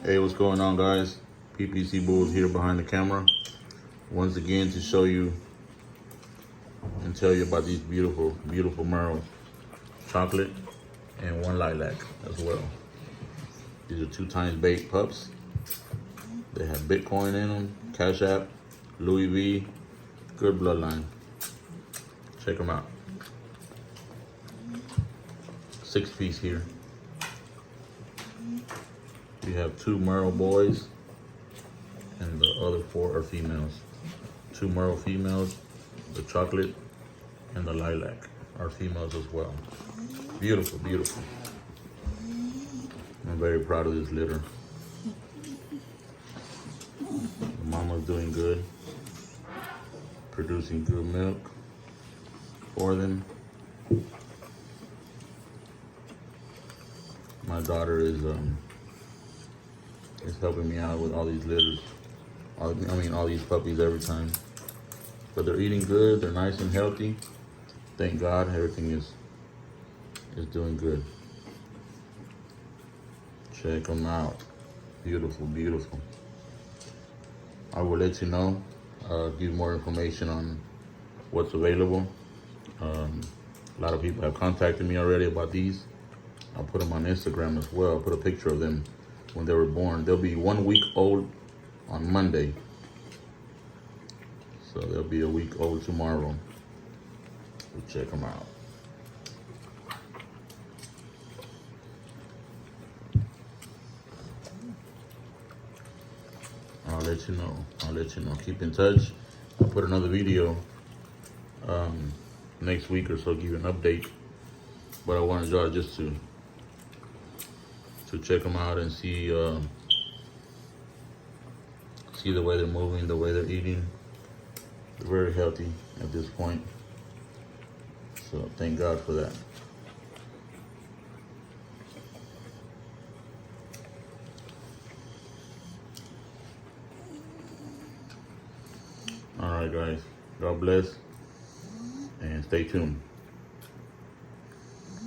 Hey, what's going on, guys? PPC Bulls here behind the camera once again to show you and tell you about these beautiful merles, chocolate and one lilac as well. These are 2x baked pups. They have Bitcoin in them, Cash App, Louis V, good bloodline. Check them out. 6-piece here. We have 2 merle boys and the other 4 are females. 2 merle females, the chocolate and the lilac are females as well. Beautiful, beautiful. I'm very proud of this litter. The mama's doing good, producing good milk for them. My daughter is helping me out with all these litters. all these puppies every time. But they're eating good, they're nice and healthy. Thank God, everything is doing good. Check them out. Beautiful, beautiful. I will let you know, give more information on what's available. A lot of people have contacted me already about these. I'll put them on Instagram as well. I'll put a picture of them when they were born. They'll be 1 week old on Monday. So they'll be a week old tomorrow. So check them out. I'll let you know. Keep in touch. I'll put another video next week or so, give you an update. But I wanted y'all just to check them out and see the way they're moving, the way they're eating. They're very healthy at this point. So thank God for that. All right, guys. God bless and stay tuned.